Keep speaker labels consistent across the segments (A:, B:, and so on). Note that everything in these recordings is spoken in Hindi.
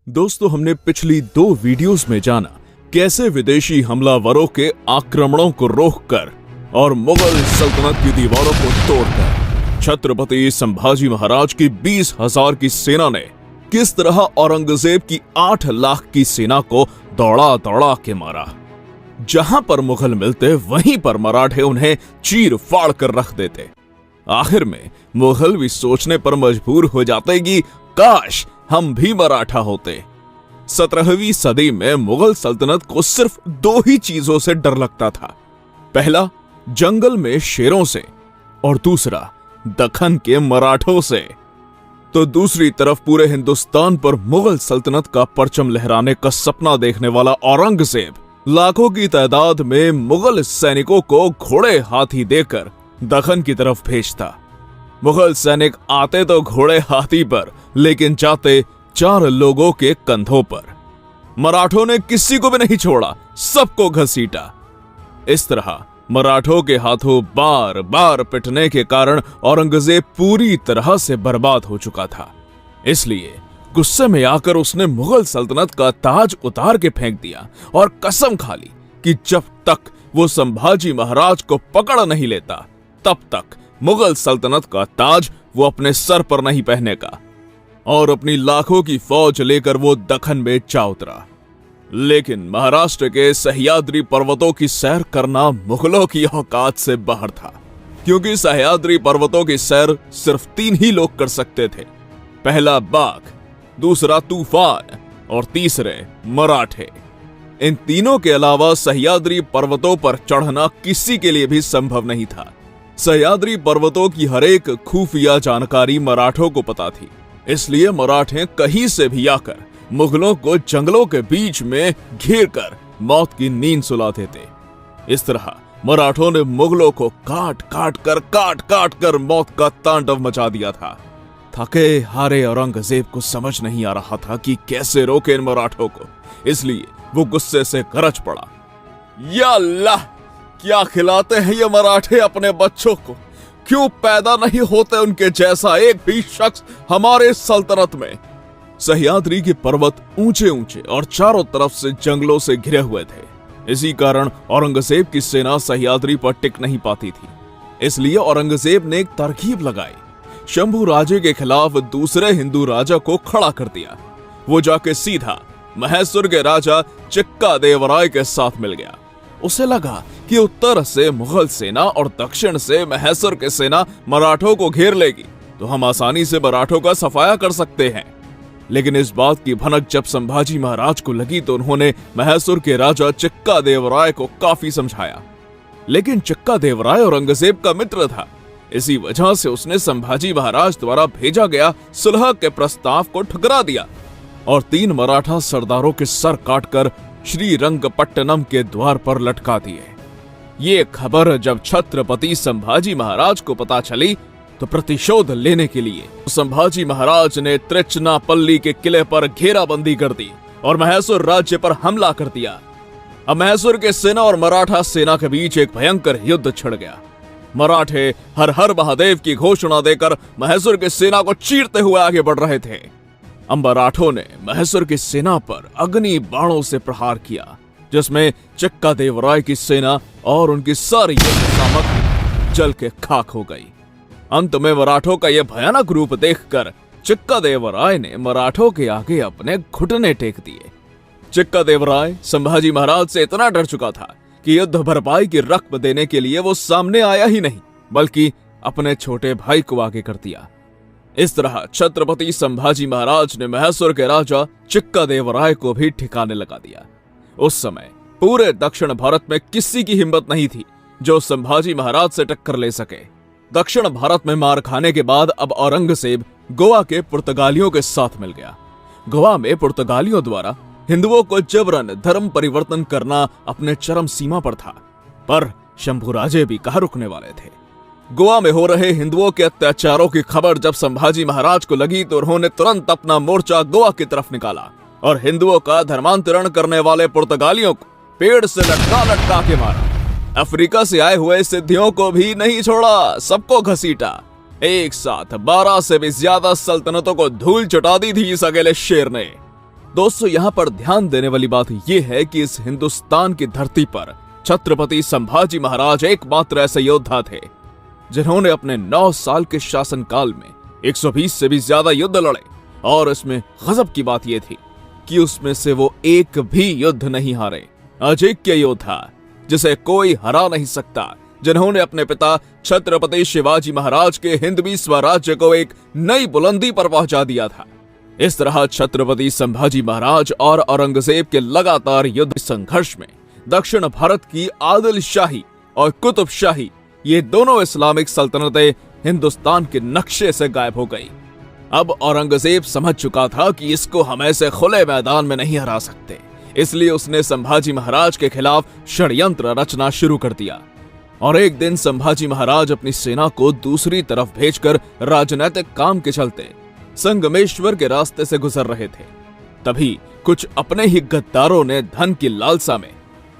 A: दोस्तों, हमने पिछली 2 वीडियोस में जाना कैसे विदेशी हमलावरों के आक्रमणों को रोककर और मुगल सल्तनत की दीवारों को तोड़कर छत्रपति संभाजी महाराज की 20,000 की सेना ने किस तरह औरंगजेब की 8 लाख की सेना को दौड़ा दौड़ा के मारा। जहां पर मुगल मिलते वहीं पर मराठे उन्हें चीर फाड़ कर रख देते। आखिर में मुगल भी सोचने पर मजबूर हो जाते कि काश हम भी मराठा होते। 17वीं सदी में मुगल सल्तनत को सिर्फ 2 ही चीजों से डर लगता था। पहला, जंगल में शेरों से, और दूसरा दक्खन के मराठों से। तो दूसरी तरफ पूरे हिंदुस्तान पर मुगल सल्तनत का परचम लहराने का सपना देखने वाला औरंगजेब लाखों की तादाद में मुगल सैनिकों को घोड़े हाथी देकर दक्खन की तरफ भेजता। मुगल सैनिक आते तो घोड़े हाथी पर, लेकिन जाते 4 लोगों के कंधों पर। मराठों ने किसी को भी नहीं छोड़ा, सबको घसीटा। इस तरह मराठों के हाथों बार बार पिटने के कारण औरंगजेब पूरी तरह से बर्बाद हो चुका था। इसलिए गुस्से में आकर उसने मुगल सल्तनत का ताज उतार के फेंक दिया और कसम खा ली कि जब तक वो संभाजी महाराज को पकड़ नहीं लेता तब तक मुगल सल्तनत का ताज वो अपने सर पर नहीं पहनेगा। और अपनी लाखों की फौज लेकर वो दक्खन में जा उतरा। लेकिन महाराष्ट्र के सह्याद्री पर्वतों की सैर करना मुगलों की औकात से बाहर था, क्योंकि सह्याद्री पर्वतों की सैर सिर्फ 3 ही लोग कर सकते थे। पहला बाघ, दूसरा तूफान और तीसरे मराठे। इन तीनों के अलावा सह्याद्री पर्वतों पर चढ़ना किसी के लिए भी संभव नहीं था। सह्याद्री पर्वतों की हर एक खुफिया जानकारी मराठों को पता थी, इसलिए मराठे कहीं से भी आकर मुगलों को जंगलों के बीच में घेर कर मौत की नींद सुलाते थे। इस तरह मराठों ने मुगलों को काट काट कर मौत का तांडव मचा दिया था। थके हारे औरंगजेब को समझ नहीं आ रहा था कि कैसे रोके इन मराठों को, इसलिए वो गुस्से से गरज पड़ा, या अल्लाह, क्या खिलाते हैं ये मराठे अपने बच्चों को? क्यों पैदा नहीं होते उनके जैसा एक भी शख्स हमारे सल्तनत में? सह्याद्री के पर्वत ऊंचे ऊंचे और चारों तरफ से जंगलों से घिरे हुए थे। इसी कारण औरंगजेब की सेना सह्याद्री पर टिक नहीं पाती थी। इसलिए औरंगजेब ने एक तरकीब लगाई। शंभू राजे के खिलाफ दूसरे हिंदू राजा को खड़ा कर दिया। वो जाके सीधा महेश्वर के राजा चिक्का देवराय के साथ मिल गया। उसे लगा कि उत्तर से मुगल सेना और दक्षिण से महेश्वर की सेना मराठों को घेर लेगी तो हम आसानी से मराठों का सफाया कर सकते हैं। लेकिन इस बात की भनक जब संभाजी महाराज को लगी तो उन्होंने महेश्वर के राजा चिक्का देवराय को काफी समझाया। लेकिन चिक्का देवराय औरंगजेब का मित्र था। इसी वजह से उसने संभाजी महाराज द्वारा भेजा गया सुलह के प्रस्ताव को ठुकरा दिया और 3 मराठा सरदारों के सर काटकर श्रीरंगपट्टनम के द्वार पर लटका दिए। ये खबर जब छत्रपति संभाजी महाराज को पता चली तो प्रतिशोध लेने के लिए संभाजी महाराज ने त्रिचनापल्ली के किले पर घेराबंदी कर दी और महेश्वर राज्य पर हमला कर दिया। अब महेश्वर के सेना और मराठा सेना के बीच एक भयंकर युद्ध छिड़ गया। मराठे हर हर महादेव की घोषणा देकर महेश्वर की सेना को चीरते हुए आगे बढ़ रहे थे। मराठों ने महेश्वर की सेना पर अग्नि बाणों से प्रहार किया, जिसमें चिक्का देवराय की सेना और उनकी सारी सामग्री जल के खाक हो गई। अंत में मराठों का यह भयानक रूप देखकर चिक्का देवराय ने मराठों के आगे अपने घुटने टेक दिए। चिक्का देवराय संभाजी महाराज से इतना डर चुका था कि युद्ध भरपाई की रकम देने के लिए वो सामने आया ही नहीं, बल्कि अपने छोटे भाई को आगे कर दिया। इस तरह छत्रपति संभाजी महाराज ने महेश्वर के राजा चिक्का देवराय को भी ठिकाने लगा दिया। उस समय पूरे दक्षिण भारत में किसी की हिम्मत नहीं थी जो संभाजी महाराज से टक्कर ले सके। दक्षिण भारत में मार खाने के बाद अब औरंगजेब गोवा के पुर्तगालियों के साथ मिल गया। गोवा में पुर्तगालियों द्वारा हिंदुओं को जबरन धर्म परिवर्तन करना अपने चरम सीमा पर था, पर शंभू राजे भी कहाँ रुकने वाले थे। गोवा में हो रहे हिंदुओं के अत्याचारों की खबर जब संभाजी महाराज को लगी तो उन्होंने तुरंत अपना मोर्चा गोवा की तरफ निकाला और हिंदुओं का धर्मांतरण करने वाले पुर्तगालियों को पेड़ से लटका लटका के मारा। अफ्रीका से आए हुए सिद्धियों को भी नहीं छोड़ा, सबको घसीटा। एक साथ 12 से भी ज्यादा सल्तनतों को धूल चटा दी थी इस अकेले शेर ने। दोस्तों, यहाँ पर ध्यान देने वाली बात यह है कि इस हिंदुस्तान की धरती पर छत्रपति संभाजी महाराज एकमात्र ऐसे योद्धा थे जिन्होंने अपने 9 साल के शासनकाल में 120 से भी ज्यादा युद्ध लड़े। और इसमें गजब की बात यह थी कि उसमें से वो एक भी युद्ध नहीं हारे। अजेक्य योद्धा जिसे कोई हरा नहीं सकता, जिन्होंने अपने पिता छत्रपति शिवाजी महाराज के हिंदवी स्वराज्य को एक नई बुलंदी पर पहुंचा दिया था। इस तरह छत्रपति संभाजी महाराज और औरंगजेब के लगातार युद्ध संघर्ष में दक्षिण भारत की आदिल शाही और कुतुब शाही, ये दोनों इस्लामिक सल्तनतें हिंदुस्तान के नक्शे से गायब हो गई। अब औरंगजेब समझ चुका था कि इसको हम ऐसे खुले मैदान में नहीं हरा सकते, इसलिए उसने संभाजी महाराज के खिलाफ षड्यंत्र रचना शुरू कर दिया। और एक दिन संभाजी महाराज अपनी सेना को दूसरी तरफ भेजकर राजनीतिक काम के चलते संगमेश्वर के रास्ते से गुजर रहे थे। तभी कुछ अपने ही गद्दारों ने धन की लालसा में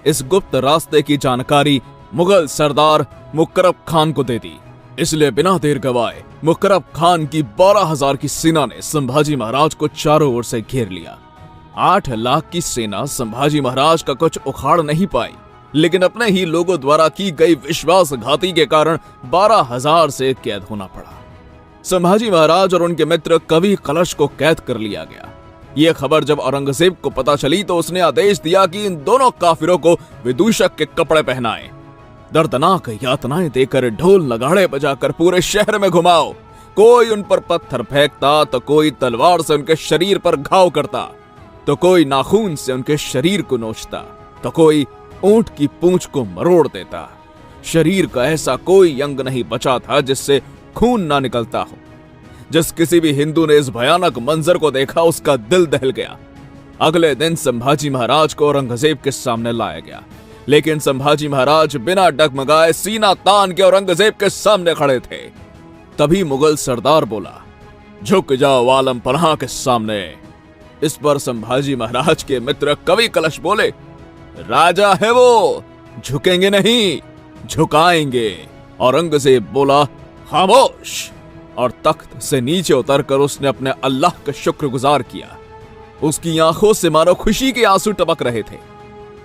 A: इस गुप्त रास्ते की जानकारी मुगल सरदार मुकर्रब खान को दे दी। इसलिए बिना देर गवाए मुकर्रब खान की 12,000 की सेना ने संभाजी महाराज को चारों ओर से घेर लिया। 8 लाख की सेना संभाजी महाराज का कुछ उखाड़ नहीं पाई, लेकिन अपने ही लोगों द्वारा की गई विश्वासघाती के कारण 12,000 से कैद होना पड़ा। संभाजी महाराज और उनके मित्र कवि कलश को कैद कर लिया गया। यह खबर जब औरंगजेब को पता चली तो उसने आदेश दिया कि इन दोनों काफिरों को विदूषक के कपड़े पहनाएं, दर्दनाक यातनाएं देकर ढोल नगाड़े बजाकर पूरे शहर में घुमाओ। कोई उन पर पत्थर फेंकता तो कोई तलवार से उनके शरीर पर घाव करता, तो कोई नाखून से उनके शरीर को नोचता, तो कोई ऊंट की पूंछ को मरोड़ देता। शरीर का ऐसा कोई अंग नहीं बचा था जिससे खून ना निकलता हो। जिस किसी भी हिंदू ने इस भयानक मंजर को देखा उसका दिल दहल गया। अगले दिन संभाजी महाराज को औरंगजेब के सामने लाया गया, लेकिन संभाजी महाराज बिना डगमगाए सीना तान के औरंगजेब के सामने खड़े थे। तभी मुगल सरदार बोला, झुक जाओ आलम पनाह के सामने। इस पर संभाजी महाराज के मित्र कवि कलश बोले, राजा है वो, झुकेंगे नहीं, झुकाएंगे। औरंगजेब बोला, खामोश। और तख्त से नीचे उतरकर उसने अपने अल्लाह का शुक्रगुजार किया। उसकी आंखों से मानो खुशी के आंसू टपक रहे थे।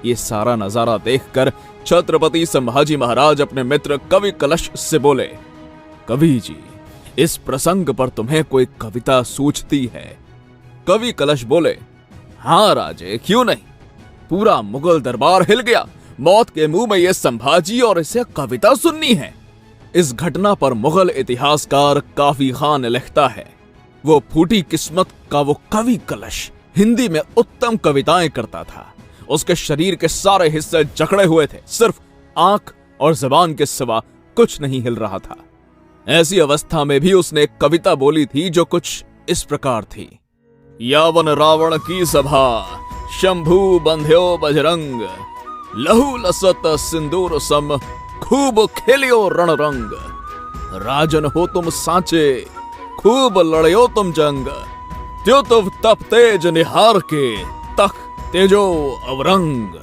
A: ये सारा नजारा देखकर छत्रपति संभाजी महाराज अपने मित्र कवि कलश से बोले, कवि जी, इस प्रसंग पर तुम्हें कोई कविता सूझती है? कवि कलश बोले, हां राजे, क्यों नहीं। पूरा मुगल दरबार हिल गया। मौत के मुंह में यह संभाजी और इसे कविता सुननी है। इस घटना पर मुगल इतिहासकार काफी खान लिखता है, वो फूटी किस्मत का वो कवि कलश हिंदी में उत्तम कविताएं करता था। उसके शरीर के सारे हिस्से जकड़े हुए थे, सिर्फ आंख और जुबान के सिवा कुछ नहीं हिल रहा था। ऐसी अवस्था में भी उसने एक कविता बोली थी जो कुछ इस प्रकार थी, यावन रावण की सभा शंभु बंध्यो बजरंग, लहू लसत सिंदूर सम खूब खेलियो रणरंग, राजन हो तुम सांचे खूब लड़ियो तुम जंग, त्यो तुम तप तेज निहार के तख तेजो अवरंग।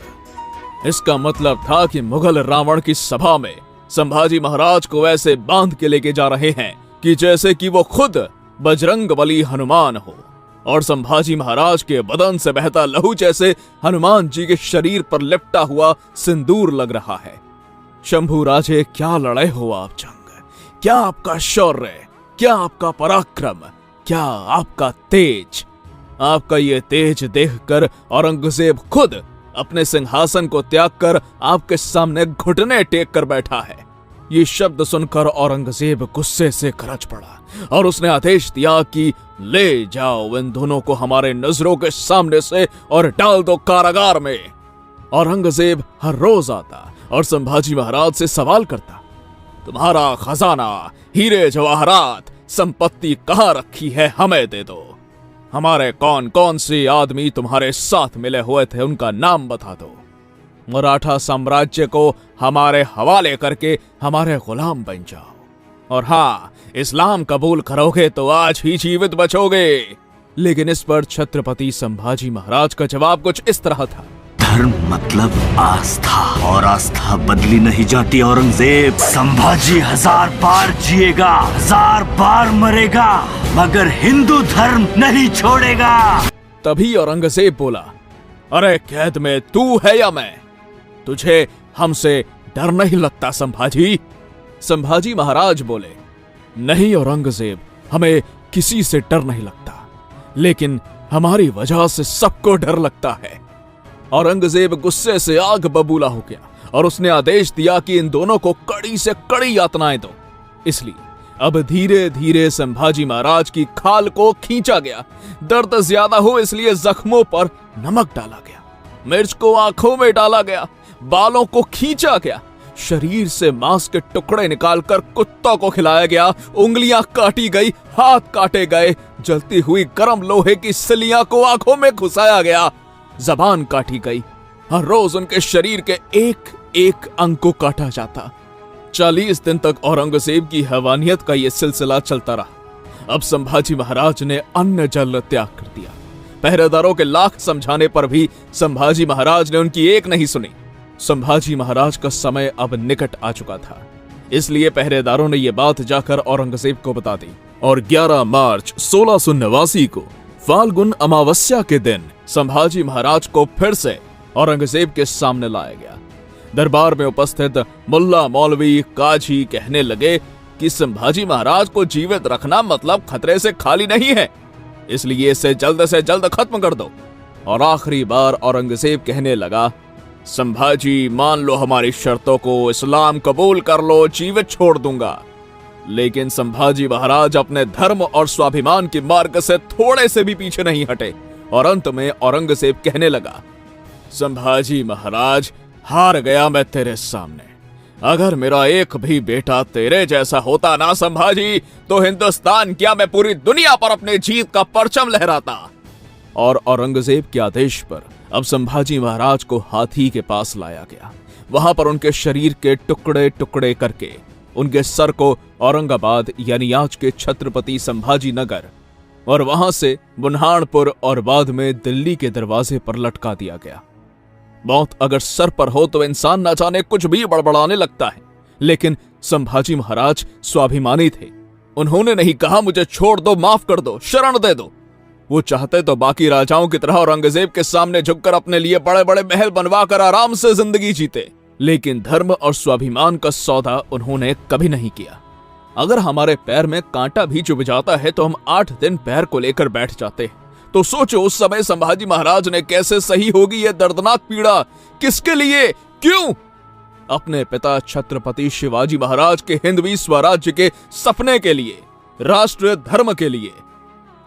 A: इसका मतलब था कि मुगल रावण की सभा में संभाजी महाराज को ऐसे बांध के लेके जा रहे हैं कि जैसे कि वो खुद बजरंगबली हनुमान हो, और संभाजी महाराज के बदन से बहता लहू जैसे हनुमान जी के शरीर पर लिपटा हुआ सिंदूर लग रहा है। शंभू राजे, क्या लड़े हो आप जंग, क्या आपका शौर्य, क्या आपका पराक्रम, क्या आपका तेज। आपका ये तेज देखकर औरंगजेब खुद अपने सिंहासन को त्याग कर आपके सामने घुटने टेक कर बैठा है। ये शब्द सुनकर औरंगजेब गुस्से से गरज पड़ा और उसने आदेश दिया कि ले जाओ इन दोनों को हमारे नजरों के सामने से और डाल दो कारागार में। औरंगजेब हर रोज आता और संभाजी महाराज से सवाल करता, तुम्हारा खजाना, हीरे जवाहरात, संपत्ति कहाँ रखी है, हमें दे दो। हमारे कौन कौन से आदमी तुम्हारे साथ मिले हुए थे उनका नाम बता दो। मराठा साम्राज्य को हमारे हवाले करके हमारे गुलाम बन जाओ, और हाँ, इस्लाम कबूल करोगे तो आज ही जीवित बचोगे। लेकिन इस पर छत्रपति संभाजी महाराज का जवाब कुछ इस तरह था,
B: धर्म मतलब आस्था, और आस्था बदली नहीं जाती औरंगजेब। संभाजी 1000 बार जिएगा, 1000 बार मरेगा, मगर हिंदू धर्म नहीं छोड़ेगा।
A: तभी औरंगजेब बोला, अरे कैद में तू है या मैं? तुझे हमसे डर नहीं लगता संभाजी? संभाजी महाराज बोले, नहीं औरंगजेब, हमें किसी से डर नहीं लगता, लेकिन हमारी वजह से सबको डर लगता है। औरंगजेब गुस्से से आग बबूला हो गया और उसने आदेश दिया कि इन दोनों को कड़ी से कड़ी यातनाएं दो। इसलिए अब धीरे धीरे संभाजी महाराज की खाल को खींचा गया। दर्द ज्यादा हो इसलिए जख्मों पर नमक डाला गया, मिर्च को आंखों में डाला गया, बालों को खींचा गया, शरीर से मांस के टुकड़े निकालकर कुत्तों को खिलाया गया, उंगलियां काटी गई, हाथ काटे गए, जलती हुई गर्म लोहे की सिलियां को आंखों में घुसाया गया, जबान काटी गई। हर रोज उनके शरीर के एक एक अंग को काटा जाता। 40 दिन तक औरंगजेब की हैवानियत का यह सिलसिला चलता रहा। अब संभाजी महाराज ने अन्न जल त्याग कर दिया। पहरेदारों के लाख समझाने पर भी संभाजी महाराज ने उनकी एक नहीं सुनी। संभाजी महाराज का समय अब निकट आ चुका था, इसलिए पहरेदारों ने यह बात जाकर औरंगजेब को बता दी और 11 मार्च 1689 को फाल्गुन अमावस्या के दिन संभाजी महाराज को फिर से औरंगजेब के सामने लाया गया। दरबार में उपस्थित मुल्ला मौलवी काजी कहने लगे कि संभाजी महाराज को जीवित रखना मतलब खतरे से खाली नहीं है, इसलिए इसे जल्द से जल्द खत्म कर दो। और आखिरी बार औरंगजेब कहने लगा, संभाजी मान लो हमारी शर्तों को, इस्लाम कबूल कर लो, जीवित छोड़ दूंगा। लेकिन संभाजी महाराज अपने धर्म और स्वाभिमान के मार्ग से थोड़े से भी पीछे नहीं हटे और अंत में औरंगजेब कहने लगा, संभाजी महाराज हार गया मैं तेरे सामने। अगर मेरा एक भी बेटा तेरे जैसा होता ना संभाजी, तो हिंदुस्तान क्या मैं पूरी दुनिया पर अपने जीत का परचम लहराता। और औरंगजेब के आदेश पर अब संभाजी महाराज को हाथी के पास लाया गया। वहां पर उनके शरीर के टुकड़े टुकड़े करके उनके सर को औरंगाबाद यानी आज के छत्रपति संभाजी नगर और वहां से बुन्हानपुर और बाद में दिल्ली के दरवाजे पर लटका दिया गया। मौत अगर सर पर हो तो इंसान न जाने कुछ भी बड़बड़ाने लगता है, लेकिन संभाजी महाराज स्वाभिमानी थे। उन्होंने नहीं कहा मुझे छोड़ दो, माफ कर दो, शरण दे दो। वो चाहते तो बाकी राजाओं की तरह औरंगजेब के सामने झुककर अपने लिए बड़े बड़े महल बनवाकर आराम से जिंदगी जीते, लेकिन धर्म और स्वाभिमान का सौदा उन्होंने कभी नहीं किया। अगर हमारे पैर में कांटा भी चुभ जाता है तो हम 8 दिन पैर को लेकर बैठ जाते हैं। तो सोचो उस समय संभाजी महाराज ने कैसे सही होगी यह दर्दनाक पीड़ा। किसके लिए, क्यों? अपने पिता छत्रपति शिवाजी महाराज के हिंदवी स्वराज्य के सपने के लिए, राष्ट्र धर्म के लिए।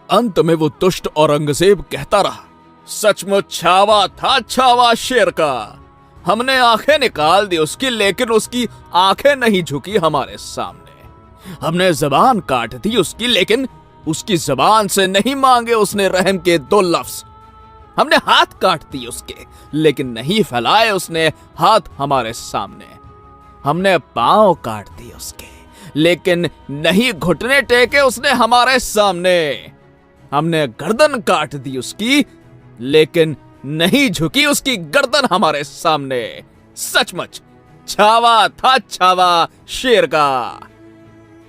A: अंत में वो दुष्ट औरंगजेब कहता रहा, सचमुच छावा था छावा शेर का। हमने आंखें निकाल दी उसकी, लेकिन उसकी आंखें नहीं झुकी हमारे सामने। हमने जबान काट दी उसकी, लेकिन उसकी जबान से नहीं मांगे उसने रहम के 2 लफ्ज। हमने हाथ काट दिए उसके, लेकिन नहीं फैलाए उसने हाथ हमारे सामने। हमने पांव काट दिए उसके, लेकिन नहीं घुटने टेके उसने हमारे सामने। हमने गर्दन काट दी उसकी, लेकिन नहीं झुकी उसकी गर्दन हमारे सामने। सचमुच छावा था छावा शेर का।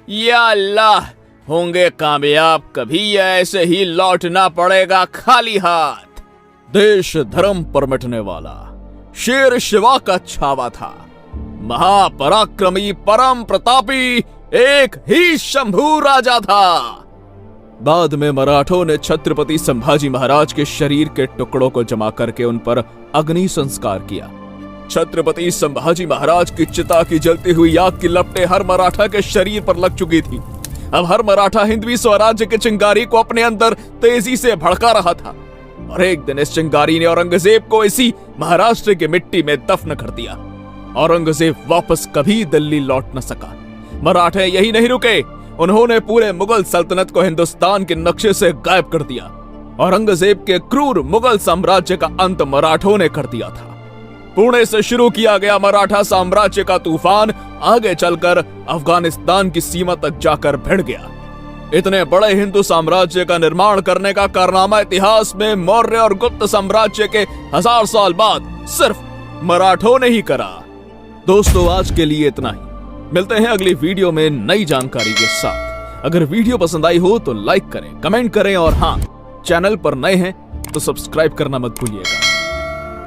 A: या अल्लाह, होंगे कामयाब कभी, ऐसे ही लौटना पड़ेगा खाली हाथ। देश धर्म पर मिटने वाला शेर शिवा का छावा था। महापराक्रमी परम प्रतापी एक ही शंभू राजा था। बाद में मराठों ने छत्रपति संभाजी महाराज के शरीर के टुकड़ों को जमा करके उन पर अग्नि संस्कार किया। छत्रपति संभाजी महाराज की चिता की जलती हुई आग की लपटें हर मराठा के शरीर पर लग चुकी थी। अब हर मराठा हिंदवी स्वराज्य के चिंगारी को अपने अंदर तेजी से भड़का रहा था और एक दिन इस चिंगारी ने औरंगजेब को इसी महाराष्ट्र की मिट्टी में दफन कर दिया। औरंगजेब वापस कभी दिल्ली लौट न सका। मराठे यही नहीं रुके, उन्होंने पूरे मुगल सल्तनत को हिंदुस्तान के नक्शे से गायब कर दिया। औरंगजेब के क्रूर मुगल साम्राज्य का अंत मराठों ने कर दिया था। पुणे से शुरू किया गया मराठा साम्राज्य का तूफान आगे चलकर अफगानिस्तान की सीमा तक जाकर भिड़ गया। इतने बड़े हिंदू साम्राज्य का निर्माण करने का कारनामा इतिहास में मौर्य और गुप्त साम्राज्य के 1000 साल बाद सिर्फ मराठों ने ही करा। दोस्तों, आज के लिए इतना ही। मिलते हैं अगली वीडियो में नई जानकारी के साथ। अगर वीडियो पसंद आई हो तो लाइक करें, कमेंट करें और हाँ, चैनल पर नए हैं तो सब्सक्राइब करना मत भूलिएगा।